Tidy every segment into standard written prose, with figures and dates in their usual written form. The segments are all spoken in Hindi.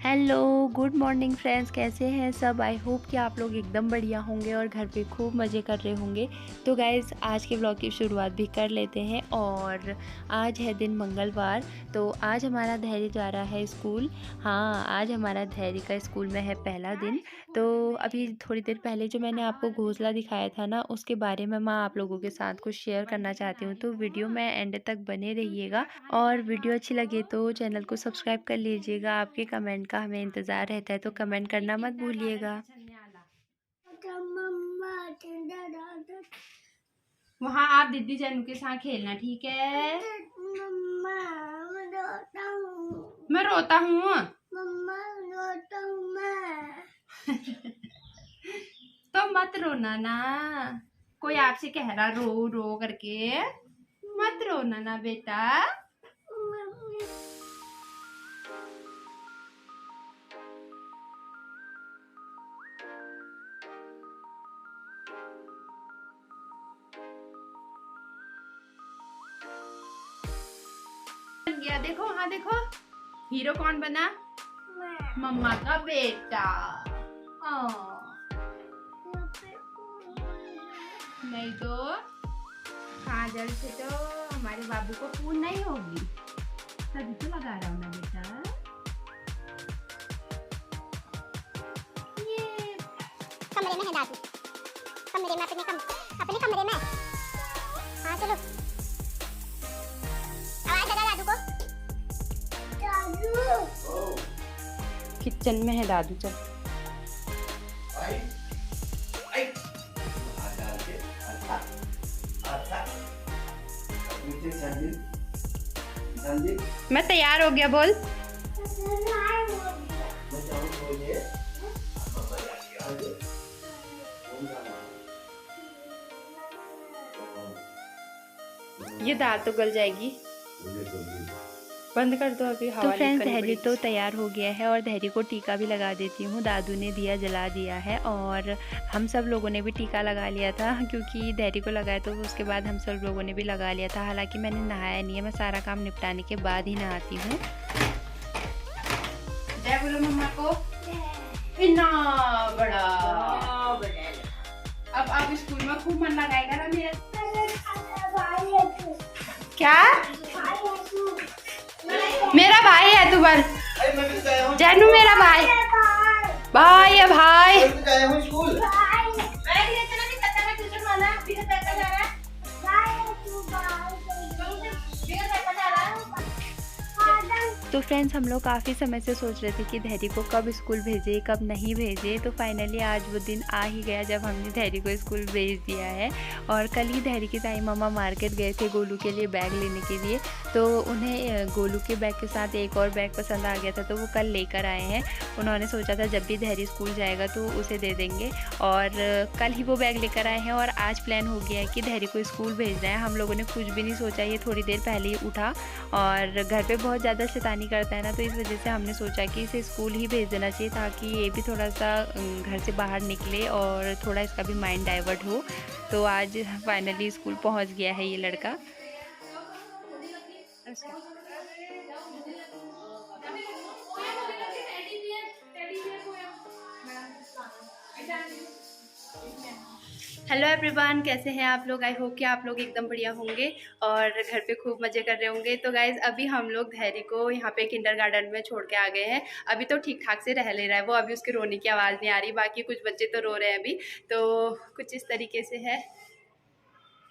हेलो, गुड मॉर्निंग फ्रेंड्स, कैसे हैं सब। आई होप कि आप लोग एकदम बढ़िया होंगे और घर पे खूब मज़े कर रहे होंगे। तो गाइज़ आज के ब्लॉग की शुरुआत भी कर लेते हैं। और आज है दिन मंगलवार, तो आज हमारा धैर्य जा रहा है स्कूल। हाँ, आज हमारा धैर्य का स्कूल में है पहला दिन। तो अभी थोड़ी देर पहले जो मैंने आपको घोंसला दिखाया था ना, उसके बारे में मैं आप लोगों के साथ कुछ शेयर करना चाहती हूँ। तो वीडियो में एंड तक बने रहिएगा और वीडियो अच्छी लगे तो चैनल को सब्सक्राइब कर लीजिएगा। आपके कमेंट का हमें इंतज़ार रहता है, तो कमेंट करना मत भूलिएगा। वहाँ आप दीदी जानू के साथ खेलना, ठीक है। मैं रोता हूँ। तो मत रोना ना, कोई आपसे कह रहा रो रो करके, मत रोना ना बेटा। बन गया, देखो हाँ देखो, हीरो कौन बना? मम्मा का बेटा। नहीं तो काजल से तो हमारे बाबू को खून नहीं होगी, तभी तो लगा रहा हूँ ना बेटा। ये कमरे में है दादू, कमरे में अपने कमरे में। हाँ चलो, आवाज लगा दादू को। दादू किचन में है दादू, चल। मैं तैयार हो गया, बोल। ये दाल तो गल जाएगी, बंद कर दो अभी, हवा तो फ्रेंड्स निकलनी धैर्य पड़ेगी। तो तैयार हो गया है और धैर्य को टीका भी लगा देती हूँ। दादू ने दिया जला दिया है और हम सब लोगों ने भी टीका लगा लिया था, क्योंकि धैर्य को लगाया तो उसके बाद हम सब लोगों ने भी लगा लिया था। हालांकि मैंने नहाया नहीं है, मैं सारा काम निपटाने के बाद ही नहाती हूँ। जय बोलो मम्मा को। इतना बड़ा। अब आप स्कूल में खूब मन लगाएगा ना मेरा। क्या? मेरा भाई है तू, बल जानू मेरा भाई। भाई है भाई। तो फ्रेंड्स हम लोग काफ़ी समय से सोच रहे थे कि धैर्य को कब स्कूल भेजे कब नहीं भेजे। तो फाइनली आज वो दिन आ ही गया जब हमने धैर्य को स्कूल भेज दिया है। और कल ही धैर्य की ताई मामा मार्केट गए थे गोलू के लिए बैग लेने के लिए, तो उन्हें गोलू के बैग के साथ एक और बैग पसंद आ गया था, तो वो कल लेकर आए हैं। उन्होंने सोचा था जब भी धैर्य स्कूल जाएगा तो उसे दे देंगे, और कल ही वो बैग लेकर आए हैं। और आज प्लान हो गया है कि धैर्य को स्कूल भेजना है। हम लोगों ने कुछ भी नहीं सोचा, ये थोड़ी देर पहले ही उठा और घर पे बहुत ज़्यादा शैतानी करता है ना, तो इस वजह से हमने सोचा कि इसे स्कूल ही भेज देना चाहिए, ताकि ये भी थोड़ा सा घर से बाहर निकले और थोड़ा इसका भी माइंड डाइवर्ट हो। तो आज फाइनली स्कूल पहुंच गया है ये लड़का। हेलो एवरीवन, कैसे हैं आप लोग। आई होप कि आप लोग एकदम बढ़िया होंगे और घर पे खूब मज़े कर रहे होंगे। तो गाइज़ अभी हम लोग धैर्य को यहाँ पे किंडरगार्टन में छोड़ के आ गए हैं। अभी तो ठीक ठाक से रह ले रहा है वो, अभी उसके रोने की आवाज़ नहीं आ रही। बाकी कुछ बच्चे तो रो रहे हैं अभी, तो कुछ इस तरीके से है।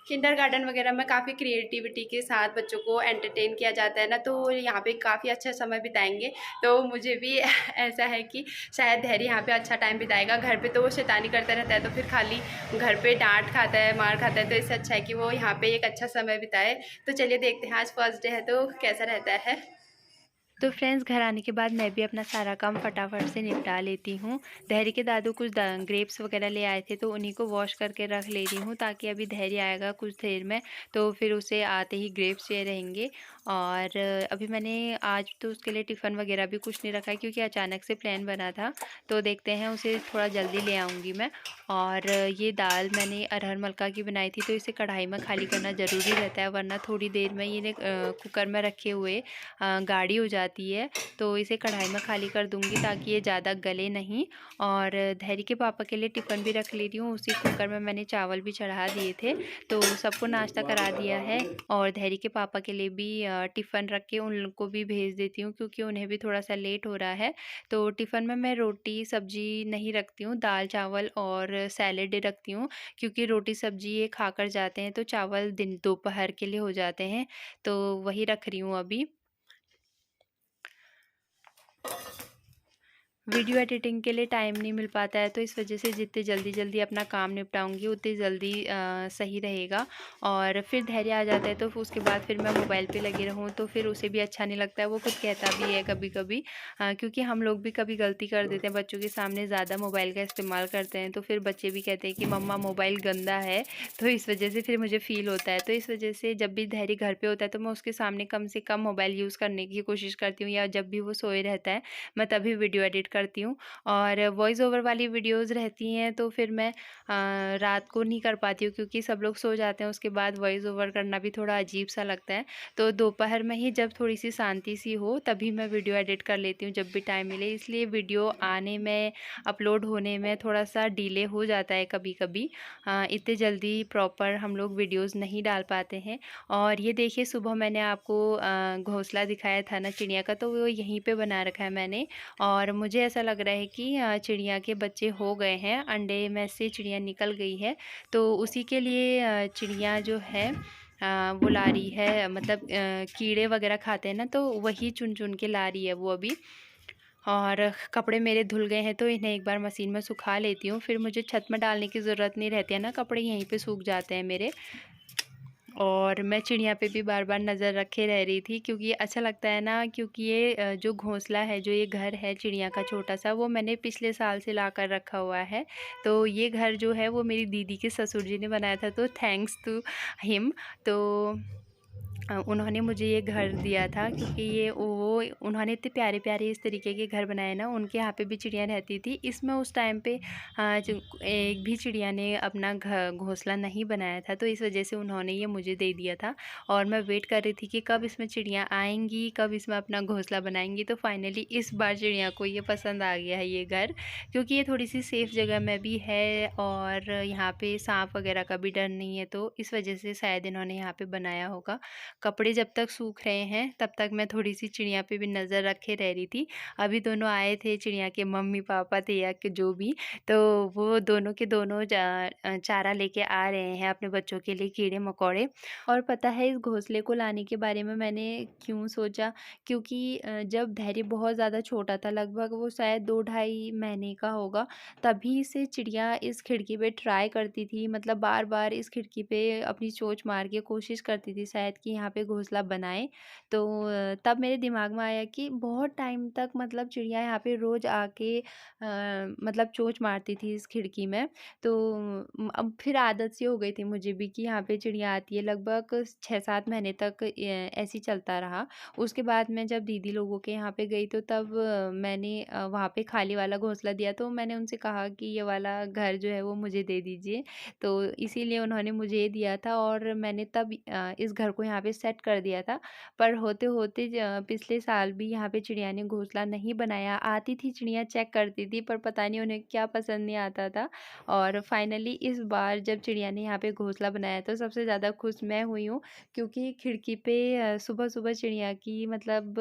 किंडरगार्टन वगैरह में काफ़ी क्रिएटिविटी के साथ बच्चों को एंटरटेन किया जाता है ना, तो यहाँ पे काफ़ी अच्छा समय बिताएंगे। तो मुझे भी ऐसा है कि शायद धैर्य यहाँ पे अच्छा टाइम बिताएगा। घर पे तो वो शैतानी करता रहता है, तो फिर खाली घर पे डांट खाता है, मार खाता है, तो इससे अच्छा है कि वो यहाँ पे एक अच्छा समय बिताए। तो चलिए देखते हैं आज फर्स्ट डे है तो कैसा रहता है। तो फ्रेंड्स घर आने के बाद मैं भी अपना सारा काम फटाफट से निपटा लेती हूँ। धैर्य के दादू कुछ ग्रेप्स वगैरह ले आए थे, तो उन्हीं को वॉश करके रख ले रही हूँ, ताकि अभी धैर्य आएगा कुछ देर में तो फिर उसे आते ही ग्रेप्स चाहिए रहेंगे। और अभी मैंने आज तो उसके लिए टिफ़िन वगैरह भी कुछ नहीं रखा है, क्योंकि अचानक से प्लान बना था। तो देखते हैं, उसे थोड़ा जल्दी ले आऊँगी मैं। और ये दाल मैंने अरहर मलका की बनाई थी, तो इसे कढ़ाई में खाली करना ज़रूरी रहता है, वरना थोड़ी देर में ये कुकर में रखे हुए गाढ़ी हो जाती जाती है, तो इसे कढ़ाई में खाली कर दूँगी ताकि ये ज़्यादा गले नहीं। और धैर्य के पापा के लिए टिफ़िन भी रख ले रही हूँ, उसी कुकर में मैंने चावल भी चढ़ा दिए थे, तो सबको नाश्ता करा दिया है। और धैर्य के पापा के लिए भी टिफ़िन रख के उन लोग को भी भेज देती हूँ, क्योंकि उन्हें भी थोड़ा-सा लेट हो रहा है। तो टिफ़िन में मैं रोटी, सब्ज़ी नहीं रखती हूँ, दाल, चावल और सैलेड रखती हूँ, क्योंकि रोटी, सब्ज़ी ये खाकर जाते हैं, तो चावल दिन दोपहर के लिए हो जाते हैं, तो वही रख रही हूँ अभी। वीडियो एडिटिंग के लिए टाइम नहीं मिल पाता है, तो इस वजह से जितने जल्दी-जल्दी अपना काम निपटाऊँगी उतनी जल्दी सही रहेगा। और फिर धैर्य आ जाता है, तो उसके बाद फिर मैं मोबाइल पे लगी रहूँ, तो फिर उसे भी अच्छा नहीं लगता है। वो खुद कहता भी है कभी-कभी, क्योंकि हम लोग भी कभी गलती कर देते हैं, बच्चों के सामने ज़्यादा मोबाइल का इस्तेमाल करते हैं, तो फिर बच्चे भी कहते हैं कि मम्मा मोबाइल गंदा है, तो इस वजह से फिर मुझे फ़ील होता है। तो इस वजह से जब भी धैर्य घर पे होता है, तो मैं उसके सामने कम से कम मोबाइल यूज़ करने की कोशिश करती हूँ, या जब भी वो सोए रहता है, मैं तभी वीडियो एडिट करती हूँ। और वॉइस ओवर वाली वीडियोज़ रहती हैं, तो फिर मैं रात को नहीं कर पाती हूँ, क्योंकि सब लोग सो जाते हैं, उसके बाद वॉइस ओवर करना भी थोड़ा अजीब-सा लगता है। तो दोपहर में ही जब थोड़ी-सी शांति-सी हो, तभी मैं वीडियो एडिट कर लेती हूँ, जब भी टाइम मिले। इसलिए वीडियो आने में, अपलोड होने में थोड़ा-सा डिले हो जाता है कभी-कभी। इतने जल्दी प्रॉपर हम लोग वीडियोज़ नहीं डाल पाते हैं। और ये देखिए, सुबह मैंने आपको घोंसला दिखाया था ना चिड़िया का, तो वो यहीं पे बना रखा है मैंने। और मुझे ऐसा लग रहा है कि चिड़िया के बच्चे हो गए हैं, अंडे में से चिड़िया निकल गई है, तो उसी के लिए चिड़िया जो है वो ला रही है, मतलब कीड़े वगैरह खाते हैं ना, तो वही चुन-चुन के ला रही है वो अभी। और कपड़े मेरे धुल गए हैं, तो इन्हें एक बार मशीन में सुखा लेती हूँ, फिर मुझे छत में डालने की ज़रूरत नहीं रहती है ना, कपड़े यहीं पे सूख जाते हैं मेरे। और मैं चिड़िया पे भी बार-बार नज़र रखे रह रही थी, क्योंकि ये अच्छा लगता है ना, क्योंकि ये जो घोंसला है, जो ये घर है चिड़िया का छोटा-सा, वो मैंने पिछले साल से लाकर रखा हुआ है। तो ये घर जो है वो मेरी दीदी के ससुर जी ने बनाया था, तो थैंक्स टू हिम। तो उन्होंने मुझे ये घर दिया था, क्योंकि ये वो उन्होंने इतने प्यारे-प्यारे इस तरीके के घर बनाए ना, उनके यहाँ पे भी चिड़िया रहती थी। इसमें उस टाइम पे जो एक भी चिड़िया ने अपना घोंसला नहीं बनाया था, तो इस वजह से उन्होंने ये मुझे दे दिया था। और मैं वेट कर रही थी कि कब इसमें चिड़िया आएँगी, कब इसमें अपना घोंसला बनाएँगी। तो फाइनली इस बार चिड़िया को ये पसंद आ गया है ये घर, क्योंकि ये थोड़ी-सी सेफ़ जगह में भी है, और यहाँ पे साँप वगैरह का भी डर नहीं है, तो इस वजह से शायद इन्होंने यहाँ पे बनाया होगा। कपड़े जब तक सूख रहे हैं, तब तक मैं थोड़ी-सी चिड़िया पे भी नज़र रखे रह रही थी। अभी दोनों आए थे, चिड़िया के मम्मी-पापा थे या कि जो भी, तो वो दोनों के दोनों चारा लेके आ रहे हैं अपने बच्चों के लिए, कीड़े-मकोड़े। और पता है, इस घोंसले को लाने के बारे में मैंने क्यों सोचा, क्योंकि जब धैर्य बहुत ज़्यादा छोटा था, लगभग वो शायद 2 ढाई महीने का होगा, तभी से चिड़िया इस खिड़की पे ट्राई करती थी, मतलब बार-बार इस खिड़की पे अपनी चोंच मार के कोशिश करती थी शायद कि यहाँ पे घोंसला बनाएँ। तो तब मेरे दिमाग में आया कि बहुत टाइम तक, मतलब चिड़िया यहाँ पे रोज़ आके मतलब चोंच मारती थी इस खिड़की में। तो अब फिर आदत सी हो गई थी मुझे भी कि यहाँ पे चिड़िया आती है, लगभग 6-7 महीने तक ऐसे ही चलता रहा। उसके बाद मैं जब दीदी लोगों के यहाँ पे गई, तो तब मैंने वहाँ पे खाली वाला घोंसला दिया, तो मैंने उनसे कहा कि ये वाला घर जो है वो मुझे दे दीजिए। तो इसीलिए उन्होंने मुझे ये दिया था, और मैंने तब इस घर को यहाँ पे सेट कर दिया था। पर होते-होते पिछले साल भी यहाँ पे चिड़िया ने घोंसला नहीं बनाया। आती थी चिड़िया, चेक करती थी, पर पता नहीं उन्हें क्या पसंद नहीं आता था। और फाइनली इस बार जब चिड़िया ने यहाँ पे घोंसला बनाया, तो सबसे ज़्यादा खुश मैं हुई हूँ, क्योंकि खिड़की पे सुबह-सुबह चिड़िया की, मतलब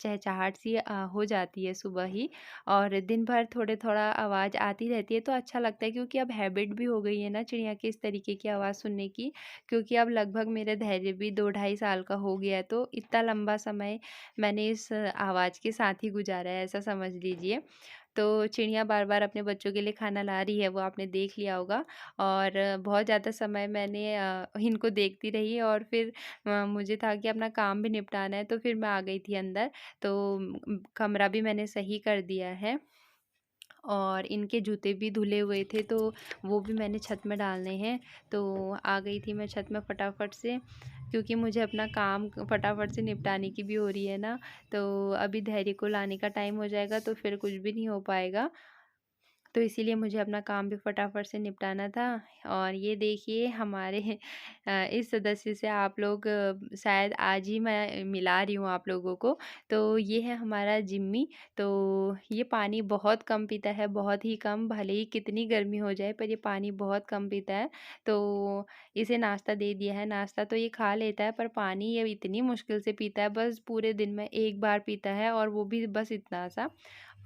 चहचहाट सी हो जाती है सुबह ही, और दिन भर थोड़ा-थोड़ा आवाज़ आती रहती है, तो अच्छा लगता है, क्योंकि अब हैबिट भी हो गई है ना चिड़िया की इस तरीके की आवाज़ सुनने की। क्योंकि अब लगभग मेरा धैर्य भी 2 ढाई साल का हो गया है, तो इतना लंबा समय मैंने इस आवाज़ के साथ ही गुज़ारा है, ऐसा समझ लीजिए। तो चिड़िया बार-बार अपने बच्चों के लिए खाना ला रही है, वो आपने देख लिया होगा। और बहुत ज़्यादा समय मैंने इनको देखती रही, और फिर मुझे था कि अपना काम भी निपटाना है, तो फिर मैं आ गई थी अंदर। तो कमरा भी मैंने सही कर दिया है, और इनके जूते भी धुले हुए थे, तो वो भी मैंने छत में डालने हैं। तो आ गई थी मैं छत में फटाफट से, क्योंकि मुझे अपना काम फटाफट से निपटाने की भी हो रही है ना। तो अभी धैर्य को लाने का टाइम हो जाएगा, तो फिर कुछ भी नहीं हो पाएगा। तो इसीलिए मुझे अपना काम भी फटाफट से निपटाना था। और ये देखिए हमारे इस सदस्य से आप लोग शायद आज ही मैं मिला रही हूँ आप लोगों को। तो ये है हमारा जिम्मी। तो ये पानी बहुत कम पीता है, बहुत ही कम, भले ही कितनी गर्मी हो जाए पर ये पानी बहुत कम पीता है। तो इसे नाश्ता दे दिया है, नाश्ता तो ये खा लेता है पर पानी ये इतनी मुश्किल से पीता है, बस पूरे दिन में 1 बार पीता है और वो भी बस इतना सा।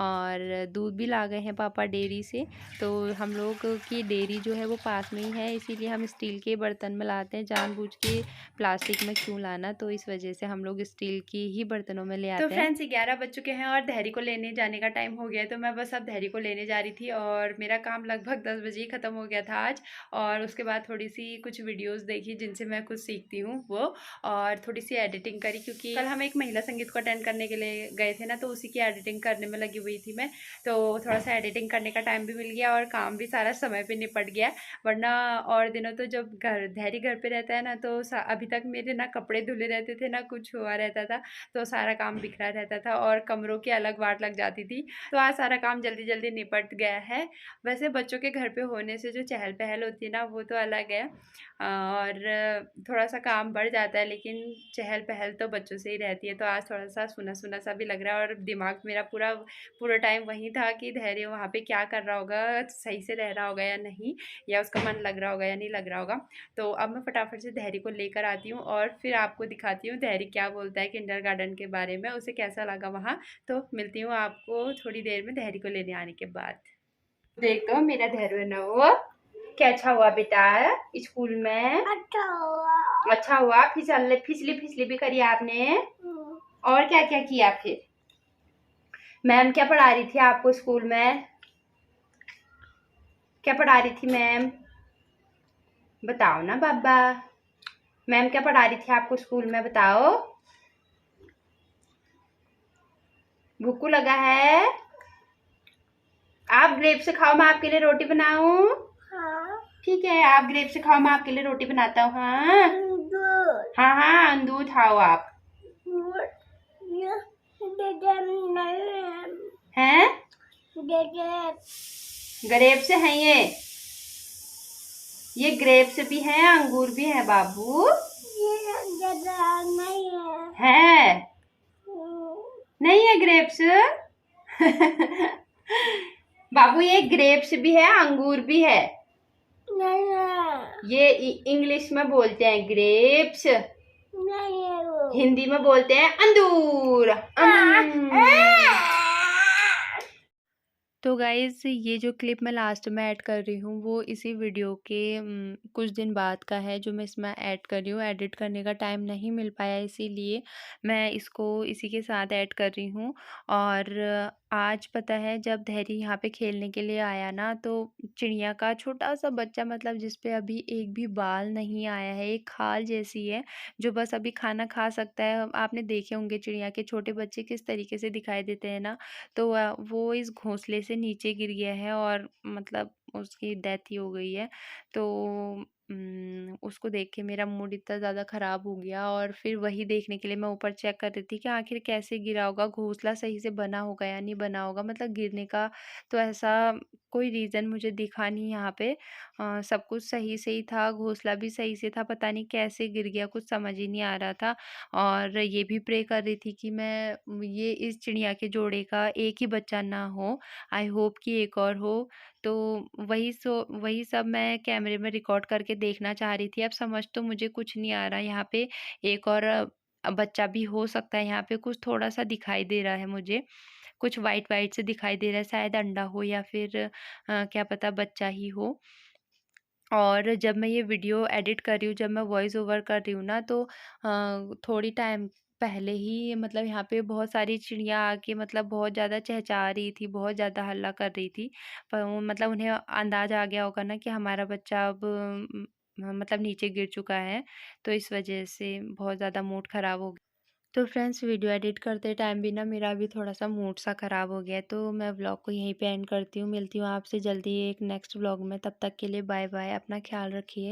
और दूध भी ला गए हैं पापा डेयरी से। तो हम लोग की डेयरी जो है वो पास में ही है, इसीलिए हम स्टील के बर्तन में लाते हैं, जानबूझ के प्लास्टिक में क्यों लाना, तो इस वजह से हम लोग स्टील की ही बर्तनों में ले आते हैं। तो फ्रेंड्स 11 बज चुके हैं और धैरी को लेने जाने का टाइम हो गया है। तो मैं बस अब धैरी को लेने जा रही थी और मेरा काम लगभग 10 बजे ही ख़त्म हो गया था आज। और उसके बाद थोड़ी सी कुछ वीडियोज़ देखी जिनसे मैं कुछ सीखती हूँ वो, और थोड़ी सी एडिटिंग करी, क्योंकि कल हम एक महिला संगीत को अटेंड करने के लिए गए थे ना, तो उसी की एडिटिंग करने में लगी हुई थी मैं। तो थोड़ा सा एडिटिंग करने का टाइम भी मिल गया और काम भी सारा समय पे निपट गया। वरना और दिनों तो जब धैर्य घर पे रहता है ना, तो अभी तक मेरे ना कपड़े धुले रहते थे ना कुछ हुआ रहता था, तो सारा काम बिखरा रहता था और कमरों की अलग वाट लग जाती थी। तो आज सारा काम जल्दी जल्दी निपट गया है। वैसे बच्चों के घर पे होने से जो चहल पहल होती है ना वो तो अलग है, और थोड़ा सा काम बढ़ जाता है, लेकिन चहल पहल तो बच्चों से ही रहती है। तो आज थोड़ा सा सुना सुना सा भी लग रहा है और दिमाग मेरा पूरा टाइम वही था कि धैर्य वहाँ पे क्या कर रहा होगा, सही से रह रहा होगा या नहीं, या उसका मन लग रहा होगा या नहीं लग रहा होगा। तो अब मैं फटाफट से धैर्य को लेकर आती हूँ और फिर आपको दिखाती हूँ धैर्य क्या बोलता है किंडरगार्टन के बारे में, उसे कैसा लगा वहाँ। तो मिलती हूँ आपको थोड़ी देर में धैर्य को लेने आने के बाद। देखो मेरा धैर्य ना हुआ, क्या अच्छा हुआ बेटा स्कूल में? अच्छा हुआ। फिसली भी करी आपने? और क्या क्या किया फिर? मैम क्या पढ़ा रही थी आपको स्कूल में? क्या पढ़ा रही थी मैम? बताओ ना बाबा, मैम क्या पढ़ा रही थी आपको स्कूल में, बताओ। भूखू लगा है? आप ग्रेप से खाओ, मैं आपके लिए रोटी बनाऊं? हाँ। ठीक है, आप ग्रेप से खाओ, मैं आपके लिए रोटी बनाता हूँ। हाँ हाँ हाँ, दूध खाओ आप। हैं? ग्रेप्स हैं ये ग्रेप्स भी हैं, अंगूर भी है बाबू। है नहीं है ग्रेप्स? बाबू ये ग्रेप्स भी है, अंगूर भी है। ये इंग्लिश में बोलते हैं ग्रेप्स, हिंदी में बोलते हैं अंगूर। तो गाइज़ ये जो क्लिप मैं लास्ट में ऐड कर रही हूँ वो इसी वीडियो के कुछ दिन बाद का है, जो मैं इसमें ऐड कर रही हूँ। एडिट करने का टाइम नहीं मिल पाया, इसीलिए मैं इसको इसी के साथ ऐड कर रही हूँ। और आज पता है जब धैर्य यहाँ पे खेलने के लिए आया ना, तो चिड़िया का छोटा सा बच्चा, मतलब जिस पे अभी एक भी बाल नहीं आया है, एक खाल जैसी है जो बस अभी खाना खा सकता है। आपने देखे होंगे चिड़िया के छोटे बच्चे किस तरीके से दिखाई देते हैं ना, तो वो इस घोंसले से नीचे गिर गया है और मतलब उसकी डेथ ही हो गई है। तो उसको देख के मेरा मूड इतना ज़्यादा ख़राब हो गया और फिर वही देखने के लिए मैं ऊपर चेक कर रही थी कि आखिर कैसे गिरा होगा, घोंसला सही से बना होगा या नहीं बना होगा, मतलब गिरने का तो ऐसा कोई रीज़न मुझे दिखा नहीं यहाँ पे। सब कुछ सही से ही था, घोंसला भी सही से था, पता नहीं कैसे गिर गया, कुछ समझ ही नहीं आ रहा था। और ये भी प्रे कर रही थी कि मैं ये इस चिड़िया के जोड़े का एक ही बच्चा ना हो, आई होप कि एक और हो। तो वही सब मैं कैमरे में रिकॉर्ड करके देखना चाह रही थी। अब समझ तो मुझे कुछ नहीं आ रहा, यहाँ पे एक और बच्चा भी हो सकता है, यहाँ पे कुछ थोड़ा-सा दिखाई दे रहा है मुझे, कुछ वाइट-वाइट से दिखाई दे रहा है, शायद अंडा हो या फिर क्या पता बच्चा ही हो। और जब मैं ये वीडियो एडिट कर रही हूँ, जब मैं वॉइस ओवर कर रही हूँ ना, तो थोड़ी टाइम पहले ही मतलब यहाँ पे बहुत सारी चिड़िया आके मतलब बहुत ज़्यादा चहचहा रही थी, बहुत ज़्यादा हल्ला कर रही थी। पर वो मतलब उन्हें अंदाज़ा आ गया होगा ना कि हमारा बच्चा अब मतलब नीचे गिर चुका है, तो इस वजह से बहुत ज़्यादा मूड ख़राब हो गया। तो फ्रेंड्स वीडियो एडिट करते टाइम भी ना मेरा अभी थोड़ा-सा मूड सा ख़राब हो गया है, तो मैं व्लॉग को यहीं पे एंड करती हूँ। मिलती हूँ आपसे जल्दी एक नेक्स्ट व्लॉग में, तब तक के लिए बाय बाय, अपना ख़्याल रखिए।